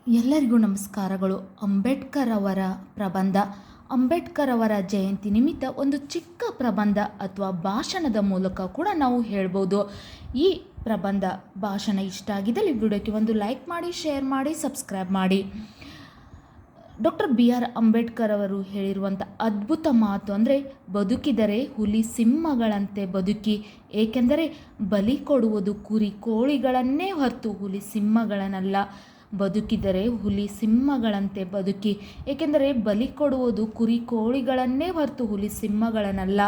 ಎಲ್ಲರಿಗೂ ನಮಸ್ಕಾರಗಳು. ಅಂಬೇಡ್ಕರ್ ಅವರ ಪ್ರಬಂಧ, ಅಂಬೇಡ್ಕರ್ ಅವರ ಜಯಂತಿ ನಿಮಿತ್ತ ಒಂದು ಚಿಕ್ಕ ಪ್ರಬಂಧ ಅಥವಾ ಭಾಷಣದ ಮೂಲಕ ಕೂಡ ನಾವು ಹೇಳ್ಬೋದು. ಈ ಪ್ರಬಂಧ ಭಾಷಣ ಇಷ್ಟ ಆಗಿದ್ದಲ್ಲಿ ವಿಡಿಯೋಕ್ಕೆ ಒಂದು ಲೈಕ್ ಮಾಡಿ, ಶೇರ್ ಮಾಡಿ, ಸಬ್ಸ್ಕ್ರೈಬ್ ಮಾಡಿ. ಡಾಕ್ಟರ್ BR ಅಂಬೇಡ್ಕರ್ ಅವರು ಹೇಳಿರುವಂಥ ಅದ್ಭುತ ಮಾತು ಅಂದರೆ, ಬದುಕಿದರೆ ಹುಲಿ ಸಿಂಹಗಳಂತೆ ಬದುಕಿ, ಏಕೆಂದರೆ ಬಲಿ ಕೊಡುವುದು ಕುರಿ ಕೋಳಿಗಳನ್ನೇ ಹೊರತು ಹುಲಿ ಸಿಂಹಗಳನ್ನಲ್ಲ. ಬದುಕಿದರೆ ಹುಲಿ ಸಿಂಹಗಳಂತೆ ಬದುಕಿ, ಏಕೆಂದರೆ ಬಲಿ ಕೊಡುವುದು ಕುರಿ ಕೋಳಿಗಳನ್ನೇ ಹೊರತು ಹುಲಿ ಸಿಂಹಗಳನ್ನಲ್ಲ.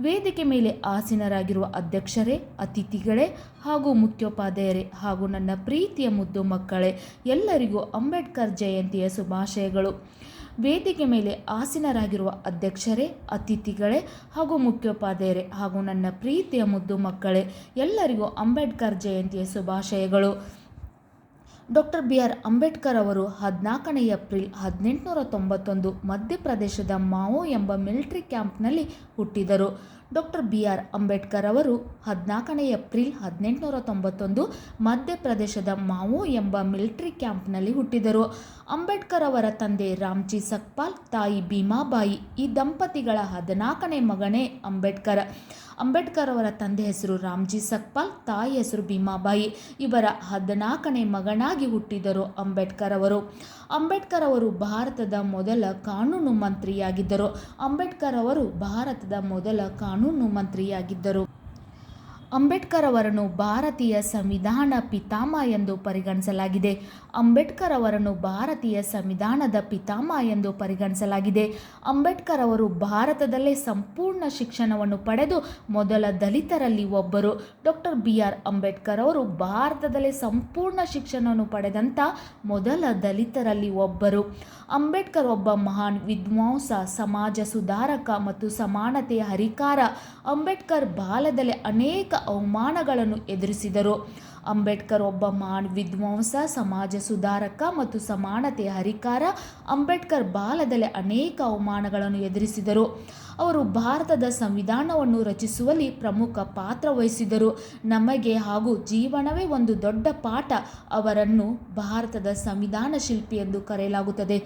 ವೇದಿಕೆ ಮೇಲೆ ಆಸೀನರಾಗಿರುವ ಅಧ್ಯಕ್ಷರೇ, ಅತಿಥಿಗಳೇ ಹಾಗೂ ಮುಖ್ಯೋಪಾಧ್ಯಾಯರೇ ಹಾಗೂ ನನ್ನ ಪ್ರೀತಿಯ ಮುದ್ದು ಮಕ್ಕಳೇ, ಎಲ್ಲರಿಗೂ ಅಂಬೇಡ್ಕರ್ ಜಯಂತಿಯ ಶುಭಾಶಯಗಳು. ವೇದಿಕೆ ಮೇಲೆ ಆಸೀನರಾಗಿರುವ ಅಧ್ಯಕ್ಷರೇ, ಅತಿಥಿಗಳೇ ಹಾಗೂ ಮುಖ್ಯೋಪಾಧ್ಯಾಯರೇ ಹಾಗೂ ನನ್ನ ಪ್ರೀತಿಯ ಮುದ್ದು ಮಕ್ಕಳೇ, ಎಲ್ಲರಿಗೂ ಅಂಬೇಡ್ಕರ್ ಜಯಂತಿಯ ಶುಭಾಶಯಗಳು. ಡಾಕ್ಟರ್ BR ಅಂಬೇಡ್ಕರ್ ಅವರು 14 ಏಪ್ರಿಲ್ 1891 ಮಧ್ಯಪ್ರದೇಶದ ಮಾವೋ ಎಂಬ ಮಿಲಿಟರಿ ಕ್ಯಾಂಪ್ನಲ್ಲಿ ಹುಟ್ಟಿದರು. ಡಾಕ್ಟರ್ BR ಅಂಬೇಡ್ಕರ್ ಅವರು 14 ಏಪ್ರಿಲ್ 1891 ಮಧ್ಯಪ್ರದೇಶದ ಮಾವೋ ಎಂಬ ಮಿಲಿಟರಿ ಕ್ಯಾಂಪ್ನಲ್ಲಿ ಹುಟ್ಟಿದರು. ಅಂಬೇಡ್ಕರ್ ಅವರ ತಂದೆ ರಾಮ್ಜಿ ಸಕ್ಪಾಲ್, ತಾಯಿ ಭೀಮಾಬಾಯಿ. ಈ ದಂಪತಿಗಳ 14ನೇ ಮಗನೇ ಅಂಬೇಡ್ಕರ್. ಅಂಬೇಡ್ಕರ್ ಅವರ ತಂದೆ ಹೆಸರು ರಾಮ್ಜಿ ಸಕ್ಪಾಲ್, ತಾಯಿ ಹೆಸರು ಭೀಮಾಬಾಯಿ. ಇವರ 14ನೇ ಮಗನಾಗಿ ಹುಟ್ಟಿದರು ಅಂಬೇಡ್ಕರ್ ಅವರು. ಅಂಬೇಡ್ಕರ್ ಅವರು ಭಾರತದ ಮೊದಲ ಕಾನೂನು ಮಂತ್ರಿಯಾಗಿದ್ದರು. ಅಂಬೇಡ್ಕರ್ ಅವರು ಭಾರತದ ಮೊದಲ ಕಾನೂನು ಮಂತ್ರಿಯಾಗಿದ್ದರು. ಅಂಬೇಡ್ಕರ್ ಅವರನ್ನು ಭಾರತೀಯ ಸಂವಿಧಾನ ಪಿತಾಮಹ ಎಂದು ಪರಿಗಣಿಸಲಾಗಿದೆ. ಅಂಬೇಡ್ಕರ್ ಅವರನ್ನು ಭಾರತೀಯ ಸಂವಿಧಾನದ ಪಿತಾಮಹ ಎಂದು ಪರಿಗಣಿಸಲಾಗಿದೆ. ಅಂಬೇಡ್ಕರ್ ಅವರು ಭಾರತದಲ್ಲೇ ಸಂಪೂರ್ಣ ಶಿಕ್ಷಣವನ್ನು ಪಡೆದು ಮೊದಲ ದಲಿತರಲ್ಲಿ ಒಬ್ಬರು. ಡಾಕ್ಟರ್ BR ಅಂಬೇಡ್ಕರ್ ಅವರು ಭಾರತದಲ್ಲೇ ಸಂಪೂರ್ಣ ಶಿಕ್ಷಣವನ್ನು ಪಡೆದಂಥ ಮೊದಲ ದಲಿತರಲ್ಲಿ ಒಬ್ಬರು. ಅಂಬೇಡ್ಕರ್ ಒಬ್ಬ ಮಹಾನ್ ವಿದ್ವಾಂಸ, ಸಮಾಜ ಸುಧಾರಕ ಮತ್ತು ಸಮಾನತೆಯ ಹರಿಕಾರ. ಅಂಬೇಡ್ಕರ್ ಬಾಲ್ಯದಲ್ಲೇ ಅನೇಕ ಅವಮಾನಗಳನ್ನು ಎದುರಿಸಿದರು. ಅಂಬೇಡ್ಕರ್ ಒಬ್ಬ ಮಹಾನ್ ವಿದ್ವಾಂಸ, ಸಮಾಜ ಸುಧಾರಕ ಮತ್ತು ಸಮಾನತೆಯ ಹರಿಕಾರ. ಅಂಬೇಡ್ಕರ್ ಬಾಲ್ಯದಲ್ಲೇ ಅನೇಕ ಅವಮಾನಗಳನ್ನು ಎದುರಿಸಿದರು. ಅವರು ಭಾರತದ ಸಂವಿಧಾನವನ್ನು ರಚಿಸುವಲ್ಲಿ ಪ್ರಮುಖ ಪಾತ್ರ ವಹಿಸಿದರು. ನಮಗೆ ಹಾಗೂ ಜೀವನವೇ ಒಂದು ದೊಡ್ಡ ಪಾಠ. ಅವರನ್ನು ಭಾರತದ ಸಂವಿಧಾನ ಶಿಲ್ಪಿ ಎಂದು ಕರೆಯಲಾಗುತ್ತದೆ.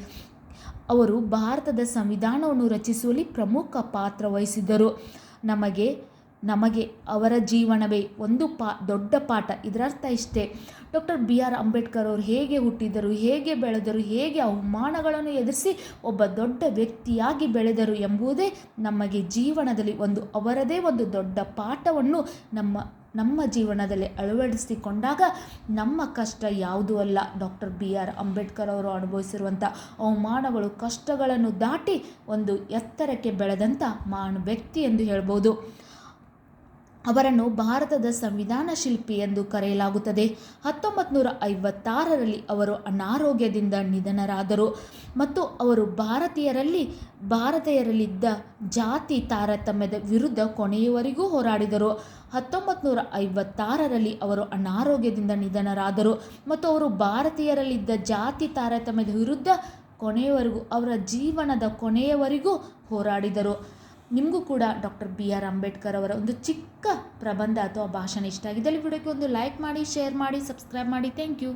ಅವರು ಭಾರತದ ಸಂವಿಧಾನವನ್ನು ರಚಿಸುವಲ್ಲಿ ಪ್ರಮುಖ ಪಾತ್ರ ವಹಿಸಿದರು. ನಮಗೆ ಅವರ ಜೀವನವೇ ಒಂದು ದೊಡ್ಡ ಪಾಠ. ಇದರರ್ಥ ಇಷ್ಟೇ, ಡಾಕ್ಟರ್ BR ಅಂಬೇಡ್ಕರ್ ಅವರು ಹೇಗೆ ಹುಟ್ಟಿದರು, ಹೇಗೆ ಬೆಳೆದರು, ಹೇಗೆ ಅವಮಾನಗಳನ್ನು ಎದುರಿಸಿ ಒಬ್ಬ ದೊಡ್ಡ ವ್ಯಕ್ತಿಯಾಗಿ ಬೆಳೆದರು ಎಂಬುದೇ ನಮಗೆ ಜೀವನದಲ್ಲಿ ಅವರದೇ ಒಂದು ದೊಡ್ಡ ಪಾಠವನ್ನು ನಮ್ಮ ಜೀವನದಲ್ಲಿ ಅಳವಡಿಸಿಕೊಂಡಾಗ ನಮ್ಮ ಕಷ್ಟ ಯಾವುದೂ ಅಲ್ಲ. ಡಾಕ್ಟರ್ BR ಅಂಬೇಡ್ಕರ್ ಅವರು ಅನುಭವಿಸಿರುವಂಥ ಅವಮಾನಗಳು, ಕಷ್ಟಗಳನ್ನು ದಾಟಿ ಒಂದು ಎತ್ತರಕ್ಕೆ ಬೆಳೆದಂಥ ಮಹಾನ್ ವ್ಯಕ್ತಿ ಎಂದು ಹೇಳ್ಬೋದು. ಅವರನ್ನು ಭಾರತದ ಸಂವಿಧಾನ ಶಿಲ್ಪಿ ಎಂದು ಕರೆಯಲಾಗುತ್ತದೆ. 1956ರಲ್ಲಿ ಅವರು ಅನಾರೋಗ್ಯದಿಂದ ನಿಧನರಾದರು ಮತ್ತು ಅವರು ಭಾರತೀಯರಲ್ಲಿದ್ದ ಜಾತಿ ತಾರತಮ್ಯದ ವಿರುದ್ಧ ಕೊನೆಯವರೆಗೂ ಹೋರಾಡಿದರು. 1956ರಲ್ಲಿ ಅವರು ಅನಾರೋಗ್ಯದಿಂದ ನಿಧನರಾದರು ಮತ್ತು ಅವರು ಭಾರತೀಯರಲ್ಲಿದ್ದ ಜಾತಿ ತಾರತಮ್ಯದ ವಿರುದ್ಧ ಕೊನೆಯವರೆಗೂ, ಅವರ ಜೀವನದ ಕೊನೆಯವರೆಗೂ ಹೋರಾಡಿದರು. ನಿಮಗೂ ಕೂಡ ಡಾಕ್ಟರ್ BR ಅಂಬೇಡ್ಕರ್ ಅವರ ಒಂದು ಚಿಕ್ಕ ಪ್ರಬಂಧ ಅಥವಾ ಭಾಷಣ ಇಷ್ಟ ಆಗಿದ್ದಲ್ಲಿ ವಿಡಿಯೋಕ್ಕೆ ಒಂದು ಲೈಕ್ ಮಾಡಿ, ಶೇರ್ ಮಾಡಿ, ಸಬ್ಸ್ಕ್ರೈಬ್ ಮಾಡಿ. Thank you.